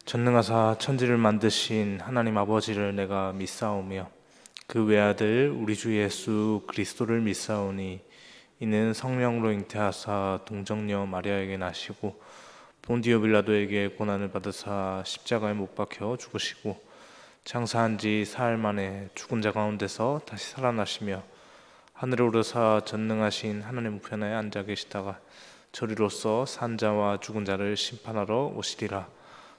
전능하사 천지를 만드신 하나님 아버지를 내가 믿사오며 그 외아들 우리 주 예수 그리스도를 믿사오니 이는 성령으로 잉태하사 동정녀 마리아에게 나시고 본디오 빌라도에게 고난을 받으사 십자가에 못 박혀 죽으시고 장사한 지 사흘 만에 죽은 자 가운데서 다시 살아나시며 하늘에 오르사 전능하신 하나님 우편에 앉아 계시다가 저리로서 산 자와 죽은 자를 심판하러 오시리라.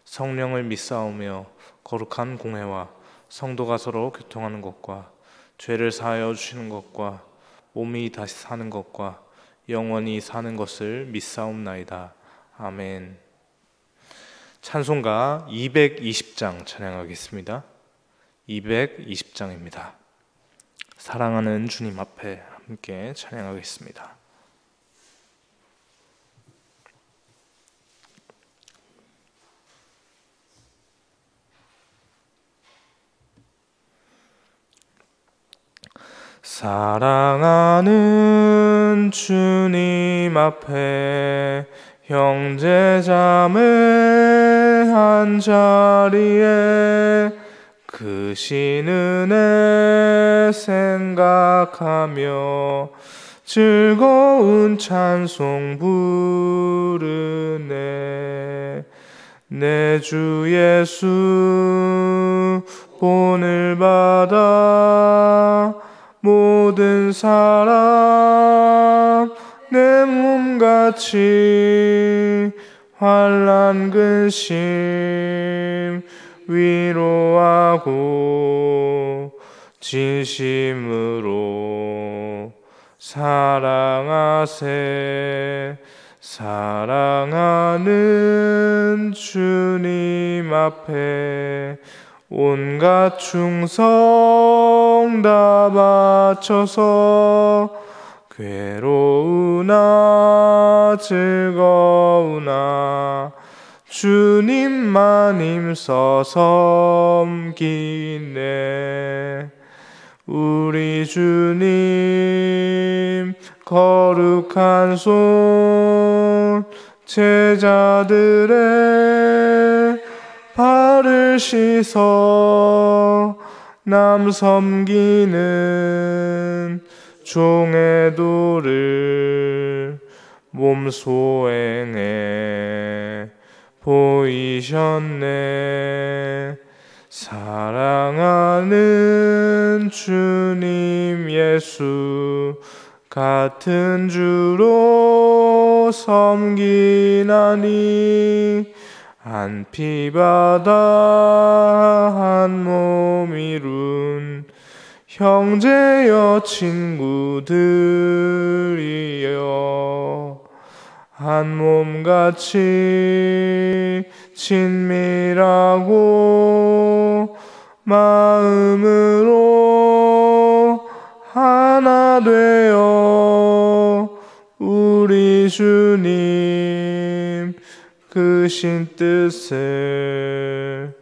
성령을 믿사오며 거룩한 공회와 성도가 서로 교통하는 것과 죄를 사하여 주시는 것과 몸이 다시 사는 것과 영원히 사는 것을 믿사옵나이다. 아멘. 찬송가 220장 찬양하겠습니다. 220장입니다. 사랑하는 주님 앞에 함께 찬양하겠습니다. 사랑하는 주님 앞에 형제자매 한자리에 크신 은혜 생각하며 즐거운 찬송 부르네. 내 주 예수 본을 받아 모든 사람 내 몸같이 환난 근심 위로하고 진심으로 사랑하세. 사랑하는 주님 앞에 온갖 충성 다 바쳐서 괴로우나 즐거우나 주님만 힘써 섬기네. 우리 주님 거룩한 손 제자들의 발을 씻어 남 섬기는 종의 도를 몸소행해 보이셨네. 사랑하는 주님 예수 같은 주로 섬기나니 한 피바다 한 몸 이룬 형제여 친구들이여 한 몸같이 친밀하고 마음으로 하나 되어 우리 주님 크신 뜻을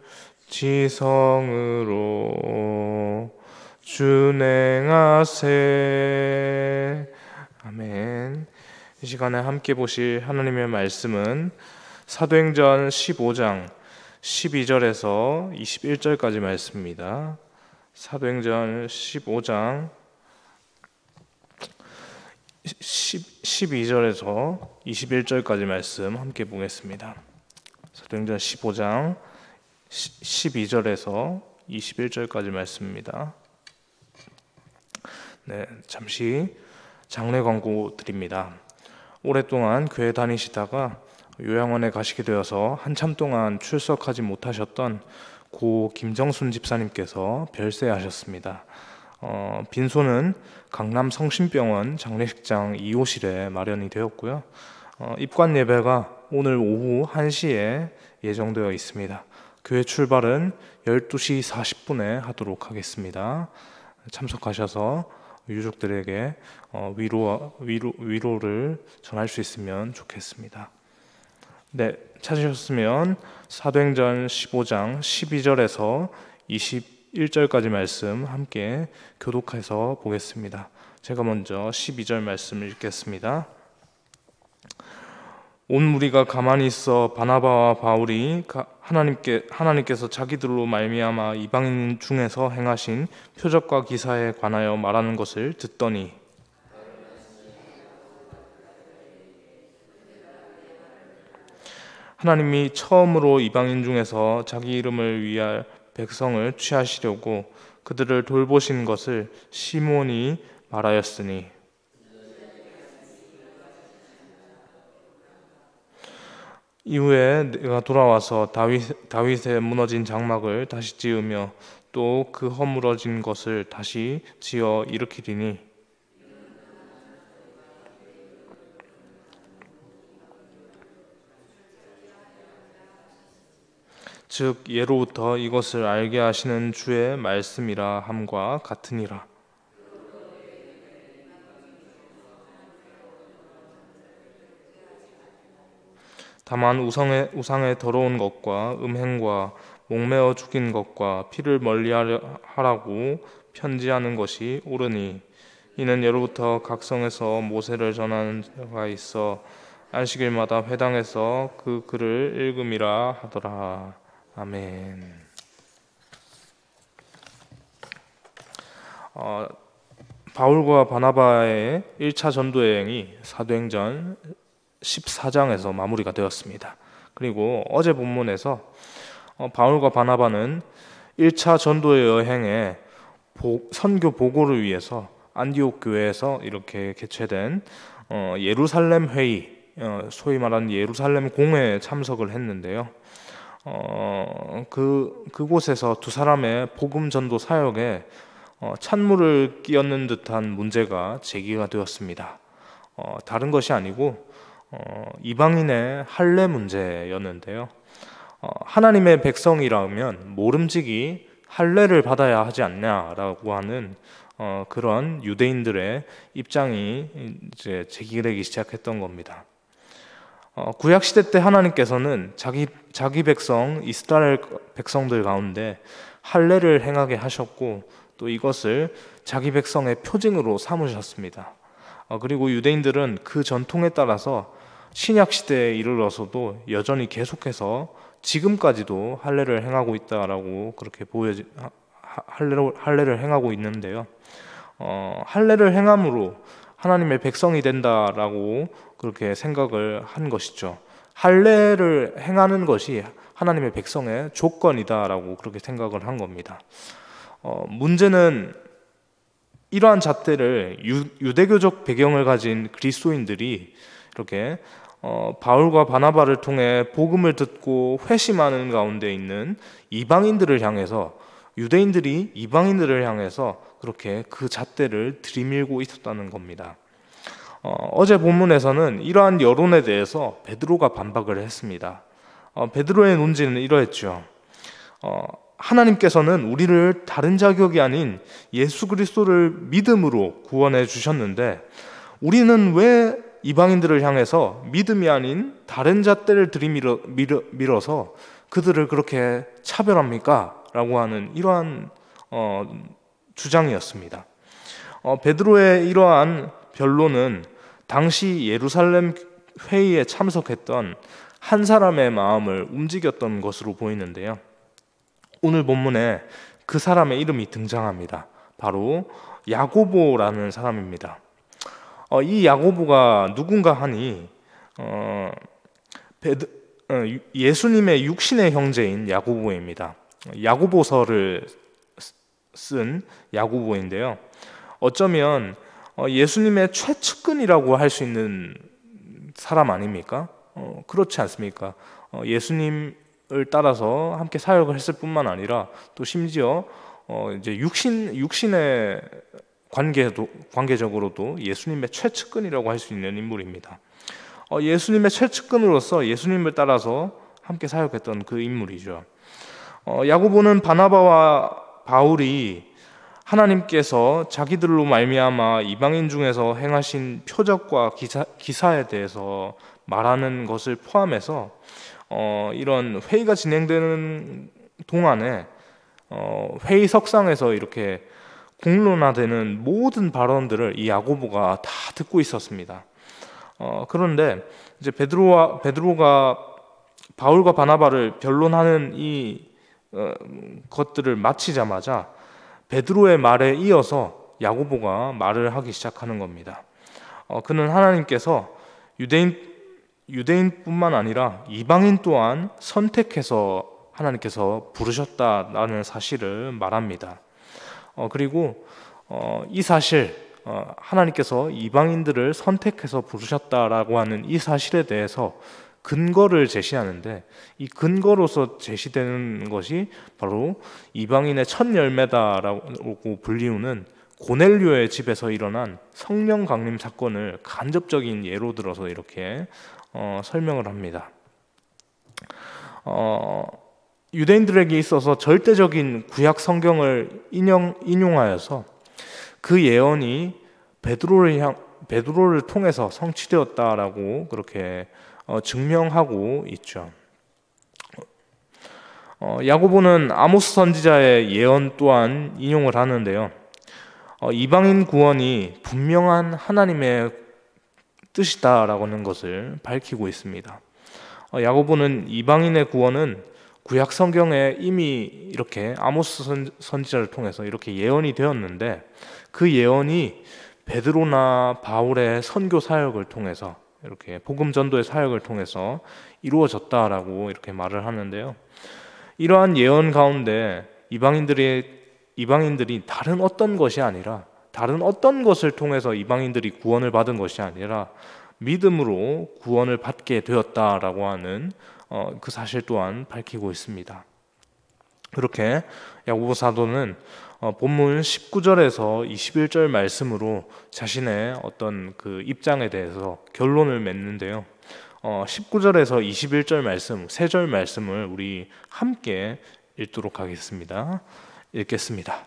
지성으로 준행하세. 아멘. 이 시간에 함께 보실 하나님의 말씀은 사도행전 15장 12절에서 21절까지 말씀입니다. 사도행전 15장 12절에서 21절까지 말씀 함께 보겠습니다. 사도행전 15장 12절에서 21절까지 말씀입니다. 네, 잠시 장례 광고 드립니다. 오랫동안 교회 다니시다가 요양원에 가시게 되어서 한참 동안 출석하지 못하셨던 고 김정순 집사님께서 별세하셨습니다. 빈소는 강남 성심병원 장례식장 2호실에 마련이 되었고요. 입관 예배가 오늘 오후 1시에 예정되어 있습니다. 교회 출발은 12시 40분에 하도록 하겠습니다. 참석하셔서 유족들에게 위로를 전할 수 있으면 좋겠습니다. 네, 찾으셨으면 사도행전 15장 12절에서 21절까지 말씀 함께 교독해서 보겠습니다. 제가 먼저 12절 말씀을 읽겠습니다. 온 무리가 가만히 있어 바나바와 바울이 하나님께서 자기들로 말미암아 이방인 중에서 행하신 표적과 기사에 관하여 말하는 것을 듣더니 하나님이 처음으로 이방인 중에서 자기 이름을 위할 백성을 취하시려고 그들을 돌보신 것을 시몬이 말하였으니 이후에 내가 돌아와서 다윗의 무너진 장막을 다시 지으며 또 그 허물어진 것을 다시 지어 일으키리니 즉 예로부터 이것을 알게 하시는 주의 말씀이라 함과 같으니라. 다만 우상의 더러운 것과 음행과 목매어 죽인 것과 피를 멀리하라고 편지하는 것이 옳으니 이는 예로부터 각성에서 모세를 전하는 자가 있어 안식일마다 회당에서 그 글을 읽음이라 하더라. 아멘. 바울과 바나바의 1차 전도 여행이 사도행전 14장에서 마무리가 되었습니다. 그리고 어제 본문에서 바울과 바나바는 1차 전도 여행에 선교 보고를 위해서 안디옥 교회에서 이렇게 개최된 예루살렘 회의, 소위 말하는 예루살렘 공회에 참석을 했는데요. 그곳에서 두 사람의 복음 전도 사역에 찬물을 끼얹는 듯한 문제가 제기가 되었습니다. 다른 것이 아니고 이방인의 할례 문제였는데요. 하나님의 백성이라면 모름지기 할례를 받아야 하지 않냐라고 하는 그런 유대인들의 입장이 이제 제기되기 시작했던 겁니다. 구약 시대 때 하나님께서는 자기 백성 이스라엘 백성들 가운데 할례를 행하게 하셨고 또 이것을 자기 백성의 표징으로 삼으셨습니다. 그리고 유대인들은 그 전통에 따라서 신약 시대에 이르러서도 여전히 계속해서 지금까지도 할례를 행하고 있다라고 그렇게 할례를 행하고 있는데요. 할례를 행함으로 하나님의 백성이 된다라고 그렇게 생각을 한 것이죠. 할례를 행하는 것이 하나님의 백성의 조건이다라고 그렇게 생각을 한 겁니다. 문제는 이러한 잣대를 유대교적 배경을 가진 그리스도인들이 이렇게 바울과 바나바를 통해 복음을 듣고 회심하는 가운데 있는 이방인들을 향해서 유대인들이 이방인들을 향해서 그렇게 그 잣대를 들이밀고 있었다는 겁니다. 어제 본문에서는 이러한 여론에 대해서 베드로가 반박을 했습니다. 베드로의 논지는 이러했죠. 하나님께서는 우리를 다른 자격이 아닌 예수 그리스도를 믿음으로 구원해 주셨는데 우리는 왜 이방인들을 향해서 믿음이 아닌 다른 잣대를 들이밀어서 그들을 그렇게 차별합니까? 라고 하는 이러한 주장이었습니다. 베드로의 이러한 변론은 당시 예루살렘 회의에 참석했던 한 사람의 마음을 움직였던 것으로 보이는데요. 오늘 본문에 그 사람의 이름이 등장합니다. 바로 야고보라는 사람입니다. 이 야고보가 누군가 하니 예수님의 육신의 형제인 야고보입니다. 야고보서를 쓴 야고보인데요. 어쩌면 예수님의 최측근이라고 할 수 있는 사람 아닙니까? 그렇지 않습니까? 예수님을 따라서 함께 사역을 했을 뿐만 아니라 또 심지어 이제 육신의 관계적으로도 예수님의 최측근이라고 할 수 있는 인물입니다. 예수님의 최측근으로서 예수님을 따라서 함께 사역했던 그 인물이죠. 야고보는 바나바와 바울이 하나님께서 자기들로 말미암아 이방인 중에서 행하신 표적과 기사에 대해서 말하는 것을 포함해서 이런 회의가 진행되는 동안에 회의석상에서 이렇게 공론화되는 모든 발언들을 이 야고보가 다 듣고 있었습니다. 그런데 이제 베드로가 바울과 바나바를 변론하는 이 것들을 마치자마자 베드로의 말에 이어서 야고보가 말을 하기 시작하는 겁니다. 그는 하나님께서 유대인뿐만 아니라 이방인 또한 선택해서 하나님께서 부르셨다라는 사실을 말합니다. 그리고 이 사실, 하나님께서 이방인들을 선택해서 부르셨다라고 하는 이 사실에 대해서 근거를 제시하는데, 이 근거로서 제시되는 것이 바로 이방인의 첫 열매다라고 불리우는 고넬료의 집에서 일어난 성령 강림 사건을 간접적인 예로 들어서 이렇게 설명을 합니다. 유대인들에게 있어서 절대적인 구약 성경을 인용하여서 그 예언이 베드로를 통해서 성취되었다라고 그렇게 증명하고 있죠. 야고보는 아모스 선지자의 예언 또한 인용을 하는데요. 이방인 구원이 분명한 하나님의 뜻이다라고 하는 것을 밝히고 있습니다. 야고보는 이방인의 구원은 구약 성경에 이미 이렇게 아모스 선지자를 통해서 이렇게 예언이 되었는데, 그 예언이 베드로나 바울의 선교 사역을 통해서, 이렇게 복음 전도의 사역을 통해서 이루어졌다라고 이렇게 말을 하는데요. 이러한 예언 가운데 이방인들이 다른 어떤 것이 아니라, 다른 어떤 것을 통해서 이방인들이 구원을 받은 것이 아니라 믿음으로 구원을 받게 되었다라고 하는 그 사실 또한 밝히고 있습니다. 그렇게 야고보 사도는 본문 19절에서 21절 말씀으로 자신의 어떤 그 입장에 대해서 결론을 맺는데요. 19절에서 21절 말씀, 3절 말씀을 우리 함께 읽도록 하겠습니다. 읽겠습니다.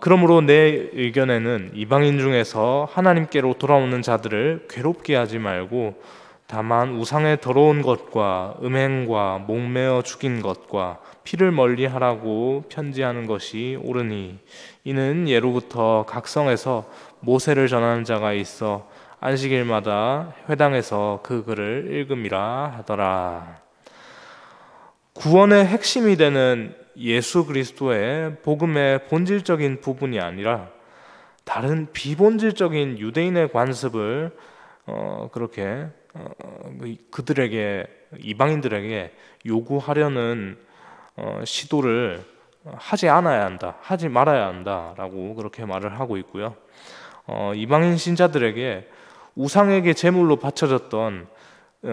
그러므로 내 의견에는 이방인 중에서 하나님께로 돌아오는 자들을 괴롭게 하지 말고 다만 우상의 더러운 것과 음행과 목매어 죽인 것과 피를 멀리하라고 편지하는 것이 옳으니, 이는 예로부터 각 성에서 모세를 전하는 자가 있어 안식일마다 회당에서 그 글을 읽음이라 하더라. 구원의 핵심이 되는 예수 그리스도의 복음의 본질적인 부분이 아니라 다른 비본질적인 유대인의 관습을 그렇게 그들에게, 이방인들에게 요구하려는 시도를 하지 않아야 한다, 하지 말아야 한다라고 그렇게 말을 하고 있고요. 이방인 신자들에게 우상에게 제물로 바쳐졌던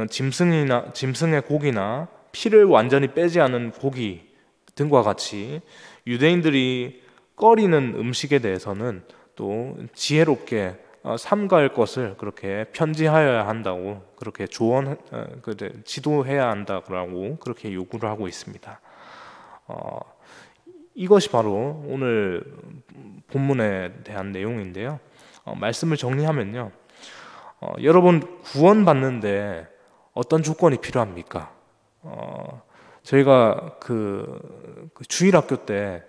짐승의 고기나 피를 완전히 빼지 않은 고기 등과 같이 유대인들이 꺼리는 음식에 대해서는 또 지혜롭게 삼가할 것을 그렇게 편지하여야 한다고, 그렇게 지도해야 한다고 그렇게 요구를 하고 있습니다. 이것이 바로 오늘 본문에 대한 내용인데요. 말씀을 정리하면요, 여러분 구원받는데 어떤 조건이 필요합니까? 저희가 그 주일학교 때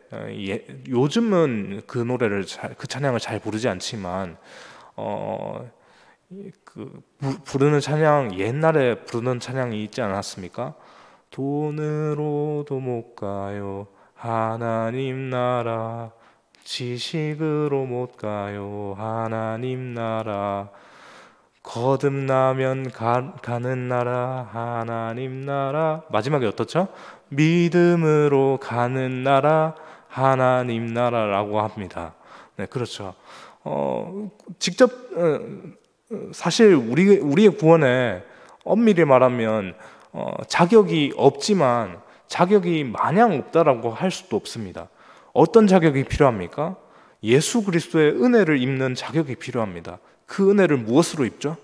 요즘은 그 노래를 그 찬양을 잘 부르지 않지만 부르는 찬양, 옛날에 부르는 찬양이 있지 않았습니까? 돈으로도 못 가요 하나님 나라, 지식으로 못 가요 하나님 나라, 거듭나면 가는 나라 하나님 나라. 마지막에 어떻죠? 믿음으로 가는 나라 하나님 나라라고 합니다. 네, 그렇죠. 직접 사실 우리의 구원에 엄밀히 말하면 자격이 없지만 자격이 마냥 없다라고 할 수도 없습니다. 어떤 자격이 필요합니까? 예수 그리스도의 은혜를 입는 자격이 필요합니다. 그 은혜를 무엇으로 입죠?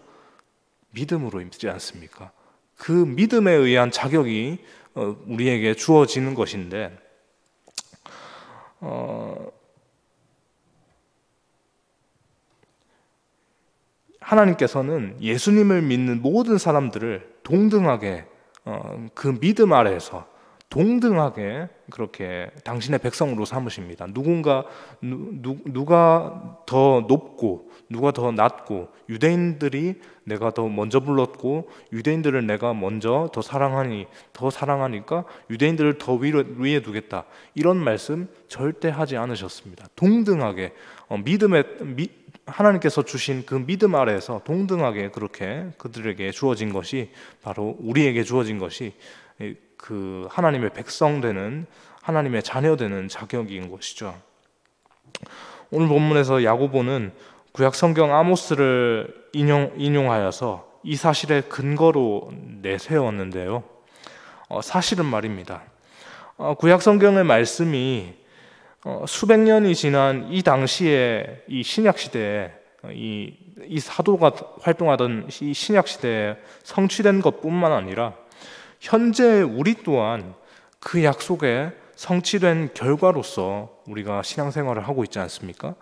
믿음으로 입지 않습니까? 그 믿음에 의한 자격이 우리에게 주어지는 것인데, 하나님께서는 예수님을 믿는 모든 사람들을 동등하게 그 믿음 아래에서 동등하게 그렇게 당신의 백성으로 삼으십니다. 누가 더 높고 누가 더 낮고, 유대인들이 내가 더 먼저 불렀고 유대인들을 내가 먼저 더 사랑하니까 유대인들을 더 위에 두겠다, 이런 말씀 절대 하지 않으셨습니다. 동등하게 하나님께서 주신 그 믿음 아래에서 동등하게 그렇게 그들에게 주어진 것이, 바로 우리에게 주어진 것이 그 하나님의 백성 되는, 하나님의 자녀 되는 자격인 것이죠. 오늘 본문에서 야고보는 구약 성경 아모스를 인용하여서 이 사실의 근거로 내세웠는데요. 사실은 말입니다. 구약 성경의 말씀이 수백 년이 지난 이 당시에, 이 신약 시대에, 이 사도가 활동하던 이 신약 시대에 성취된 것뿐만 아니라 현재 우리 또한 그 약속에 성취된 결과로서 우리가 신앙생활을 하고 있지 않습니까?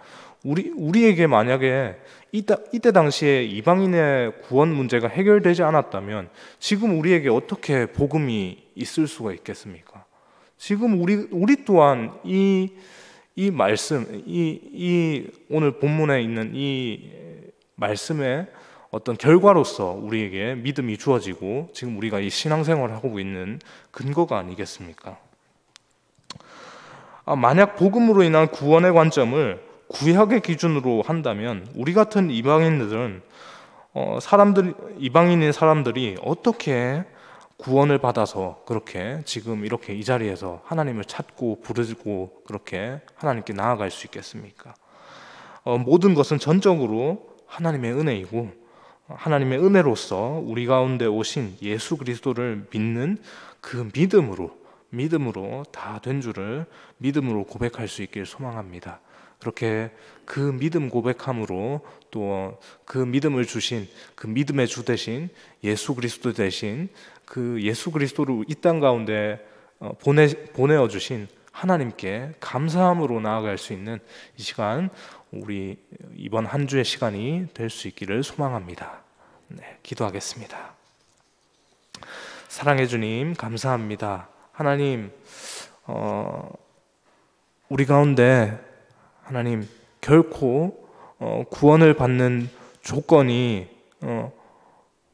우리에게 만약에 이때 당시에 이방인의 구원 문제가 해결되지 않았다면 지금 우리에게 어떻게 복음이 있을 수가 있겠습니까? 지금 우리 또한 이 말씀, 오늘 본문에 있는 이 말씀의 어떤 결과로서 우리에게 믿음이 주어지고 지금 우리가 이 신앙생활을 하고 있는 근거가 아니겠습니까? 만약 복음으로 인한 구원의 관점을 구약의 기준으로 한다면 우리 같은 이방인들은 이방인인 사람들이 어떻게 구원을 받아서 그렇게 지금 이렇게 이 자리에서 하나님을 찾고 부르고 그렇게 하나님께 나아갈 수 있겠습니까? 모든 것은 전적으로 하나님의 은혜이고, 하나님의 은혜로서 우리 가운데 오신 예수 그리스도를 믿는 그 믿음으로 다 된 줄을 믿음으로 고백할 수 있길 소망합니다. 그렇게 그 믿음 고백함으로 또 그 믿음을 주신 그 믿음의 주 대신 예수 그리스도 대신 그 예수 그리스도를 이 땅 가운데 보내어 주신 하나님께 감사함으로 나아갈 수 있는 이 시간, 우리 이번 한 주의 시간이 될 수 있기를 소망합니다. 네, 기도하겠습니다. 사랑해 주님, 감사합니다. 하나님, 우리 가운데 하나님 결코 구원을 받는 조건이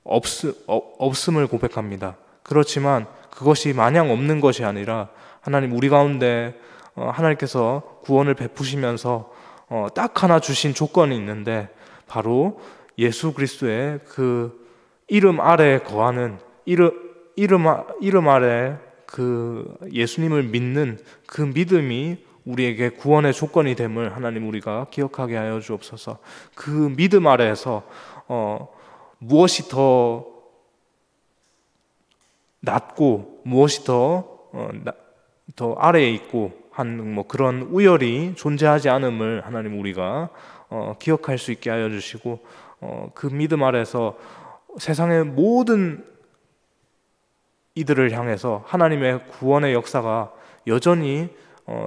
없음을 고백합니다. 그렇지만 그것이 마냥 없는 것이 아니라 하나님, 우리 가운데 하나님께서 구원을 베푸시면서 딱 하나 주신 조건이 있는데, 바로 예수 그리스도의 그 이름 아래에 거하는, 이름 아래 그 예수님을 믿는 그 믿음이 우리에게 구원의 조건이 됨을 하나님 우리가 기억하게 하여 주옵소서. 그 믿음 아래에서 무엇이 더 낮고 무엇이 더 아래에 있고 한 그런 우열이 존재하지 않음을 하나님 우리가 기억할 수 있게 하여 주시고, 그 믿음 아래에서 세상의 모든 이들을 향해서 하나님의 구원의 역사가 여전히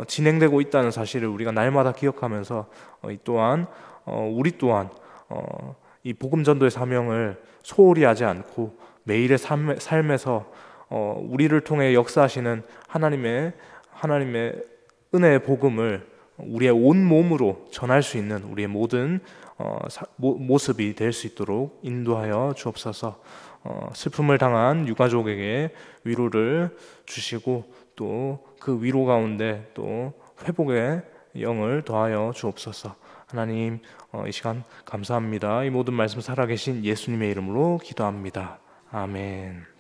진행되고 있다는 사실을 우리가 날마다 기억하면서 또한 우리 또한 이 복음 전도의 사명을 소홀히 하지 않고 매일의 삶에서 우리를 통해 역사하시는 하나님의 은혜의 복음을 우리의 온 몸으로 전할 수 있는 우리의 모든 모습이 될 수 있도록 인도하여 주옵소서. 슬픔을 당한 유가족에게 위로를 주시고 또 그 위로 가운데 또 회복의 영을 더하여 주옵소서. 하나님, 이 시간 감사합니다. 이 모든 말씀 살아계신 예수님의 이름으로 기도합니다. 아멘.